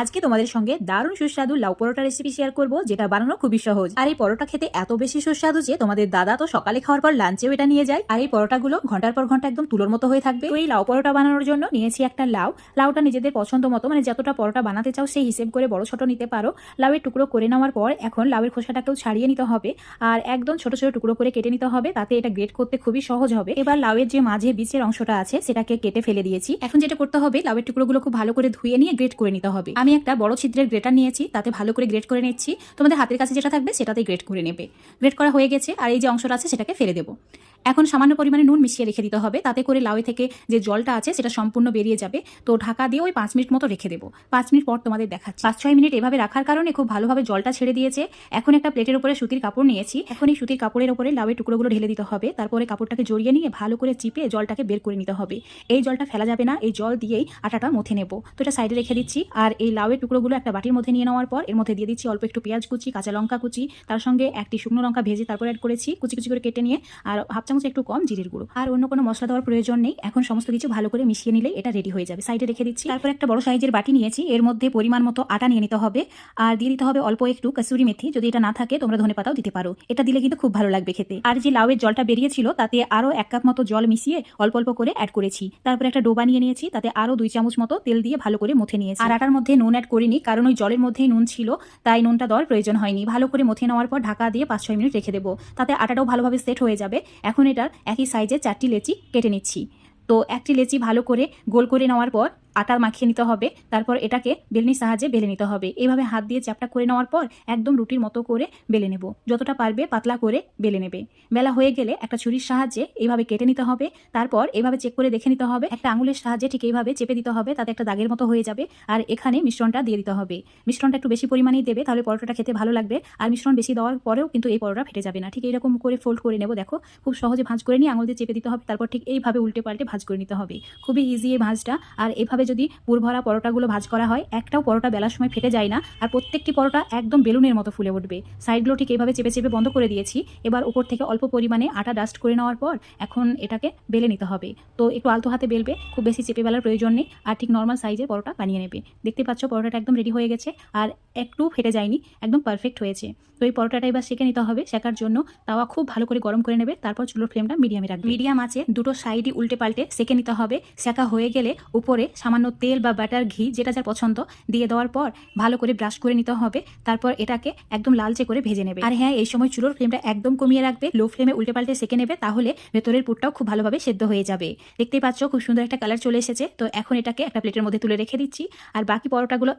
আজকে তোমাদের সঙ্গে দারুণ সুস্বাদু লাউ পরোটা রেসিপি শেয়ার করব, যেটা বানানো খুবই সহজ। আর এই পরোটা খেতে এত বেশি সুস্বাদু যে তোমাদের দাদা তো সকালে খাওয়ার পর লাঞ্চেও এটা নিয়ে যায়। আর এই পরোটাগুলো ঘন্টার পর ঘন্টা একদম তুলোর মতো হয়ে থাকবে। তো এই লাউ পরোটা বানানোর জন্য নিয়েছি একটা লাউটা নিজেদের পছন্দ মতো, মানে যতটা পরোটা বানাতে চাও সেই হিসেব করে বড় ছোট নিতে পারো। লাউয়ের টুকরো করে নেওয়ার পর এখন লাউয়ের খোসাটাকেও ছাড়িয়ে নিতে হবে আর একদম ছোট ছোট টুকরো করে কেটে নিতে হবে, তাতে এটা গ্রেট করতে খুবই সহজ হবে। এবার লাউয়ের যে মাঝে বীজের অংশটা আছে সেটাকে কেটে ফেলে দিয়েছি। এখন যেটা করতে হবে, লাউয়ের টুকরোগুলো খুব ভালো করে ধুয়ে নিয়ে গ্রেট করে নিতে হবে। আমি একটা বড় ছিদ্রের গ্রেটার নিয়েছি, তাতে ভালো করে গ্রেট করে নিচ্ছি। তোমাদের হাতের কাছে যেটা থাকবে সেটাতেই গ্রেট করে নেবে। গ্রেট করা হয়ে গেছে আর এই যে অংশটা আছে সেটাকে ফেলে দেবো। এখন সামান্য পরিমাণে নুন মিশিয়ে রেখে দিতে হবে, তাতে করে লাউ থেকে যে জলটা আছে সেটা সম্পূর্ণ বেরিয়ে যাবে। তো ঢাকা দিয়ে ওই 5 মিনিট মতো রেখে দেবো। 5 মিনিট পর তোমাদের দেখাচ্ছি। 5-6 মিনিট এভাবে রাখার কারণে খুব ভালোভাবে জলটা ছেড়ে দিয়েছে। এখন একটা প্লেটের উপরে সুতির কাপড় নিয়েছি। এখন এই সুতির কাপড়ের উপরে লাউয়ের টুকরোগুলো ঢেলে দিতে হবে। তারপরে কাপড়টাকে জড়িয়ে নিয়ে ভালো করে চিপে জলটাকে বের করে নিতে হবে। এই জলটা ফেলা যাবে না, এই জল দিয়েই আটাটা মথে নেব। তো এটা সাইডে রেখে দিচ্ছি। আর এই লাউয়ের টুকরোগুলো একটা বাটির মধ্যে নিয়ে নেওয়ার পর এর মধ্যে দিয়ে দিচ্ছি অল্প একটু পেঁয়াজ কুচি, কাঁচা লঙ্কা কুচি, তার সঙ্গে একটি শুকনো লঙ্কা ভেজে তারপর অ্যাড করেছি কুচি কুচি করে কেটে নিয়ে, আর হাফ চামচ একটু কম জিরের গুঁড়ো। আর অন্য কোনো মশলা দেওয়ার প্রয়োজন নেই। এখন সমস্ত কিছু ভালো করে মিশিয়ে নিলে এটা রেডি হয়ে যাবে। সাইডে রেখে দিচ্ছি। তারপর একটা বড় সাইজের বাটি নিয়েছি, এর মধ্যে পরিমাণ মতো আটা নিয়ে নিতে হবে আর দিয়ে দিতে হবে অল্প একটু কসুরি মেথি। যদি এটা না থাকে তোমরা ধনেপাতাও দিতে পারো, এটা দিলে কিন্তু খুব ভালো লাগবে খেতে। আর যে লাউয়ের জলটা বেরিয়েছিল তাতে আরো 1 কাপ মতো জল মিশিয়ে অল্প অল্প করে অ্যাড করেছি। তারপর একটা ডোবা নিয়ে নিয়েছি, তাতে আরো 2 চামচ মতো তেল দিয়ে ভালো করে মথে নিয়েছি। আর আটার মধ্যে নুন অ্যাড করিনি, কারণ ওই জলের মধ্যেই নুন ছিল, তাই নুনটা দেওয়ার প্রয়োজন হয়নি। ভালো করে মথে নেওয়ার পর ঢাকা দিয়ে 5-6 মিনিট রেখে দেবো, তাতে আটাটাও ভালোভাবে সেট হয়ে যাবে। এখন এটার একই সাইজে 4টি লেচি কেটে নিচ্ছি। তো একটি লেচি ভালো করে গোল করে নেওয়ার পর আটা মাখিয়ে নিতে হবে। তারপর এটাকে বেলনির সাহায্যে বেলে নিতে হবে। এইভাবে হাত দিয়ে চ্যাপটা করে নেওয়ার পর একদম রুটির মতো করে বেলে নেব। যতটা পারবে পাতলা করে বেলে নেবে। বেলা হয়ে গেলে একটা ছুরির সাহায্যে এইভাবে কেটে নিতে হবে। তারপর এইভাবে চেক করে দেখে নিতে হবে, একটা আঙুলের সাহায্যে ঠিক এইভাবে চেপে দিতে হবে, তাতে একটা দাগের মতো হয়ে যাবে। আর এখানে মিশ্রণটা দিয়ে দিতে হবে। মিশ্রণটা একটু বেশি পরিমাণেই দেবে, তাহলে পরোটাটা খেতে ভালো লাগবে। আর মিশ্রণ বেশি দেওয়ার পরেও কিন্তু এই পরোটা ফেটে যাবে না। ঠিক এইরকম করে ফোল্ড করে নেব। দেখো খুব সহজে ভাঁজ করে নিয়ে আঙুল দিয়ে চেপে দিতে হবে। তারপর ঠিক এইভাবে উল্টে পাল্টে ভাঁজ করে নিতে হবে। খুবই ইজি এই ভাঁজটা। আর এভাবে যদি পুরভরা পরোটাগুলো ভাঁজ করা হয়, একটাও পরোটা বেলার সময় ফেটে যায় না। আর প্রত্যেকটি পরোটা একদম বেলুনের মতো ফুলে উঠবে। সাইডগুলো ঠিক এইভাবে চেপে চেপে বন্ধ করে দিয়েছি। এবার উপর থেকে অল্প পরিমাণে আটা ডাস্ট করে নেওয়ার পর এখন এটাকে বেলে নিতে হবে। তো একটু আলতো হাতে বেলবে, খুব বেশি চেপে বেলার প্রয়োজন নেই। আর ঠিক নর্মাল সাইজের পরোটা বানিয়ে নেবে। দেখতে পাচ্ছ পরোটাটা একদম রেডি হয়ে গেছে আর একটু ফেটে যায়নি, একদম পারফেক্ট হয়েছে। তো এই পরোটাটা এবার সেঁকে নিতে হবে। সেঁকার জন্য তাওয়া খুব ভালো করে গরম করে নেবে। তারপর চুলোর ফ্লেমটা মিডিয়ামে রাখবে। মিডিয়াম আছে দুটো সাইডই উল্টে পাল্টে সেঁকে নিতে হবে। সেঁকা হয়ে গেলে উপরে সামান্য তেল বা বাটার ঘি, যেটা যার পছন্দ, দিয়ে দেওয়ার পর ভালো করে ব্রাশ করে নিতে হবে। তারপর এটাকে একদম লালচে করে ভেজে নেবে। আর হ্যাঁ, এই সময় চুলোর ফ্লেমটা একদম কমিয়ে রাখবে। লো ফ্লেমে উল্টে পাল্টে সেঁকে নেবে, তাহলে ভেতরের পুরটাও খুব ভালোভাবে সেদ্ধ হয়ে যাবে। দেখতেই পাচ্ছ খুব সুন্দর একটা কালার চলে এসেছে। তো এখন এটাকে একটা প্লেটের মধ্যে তুলে রেখে দিচ্ছি। আর বাকি পরোটাগুলো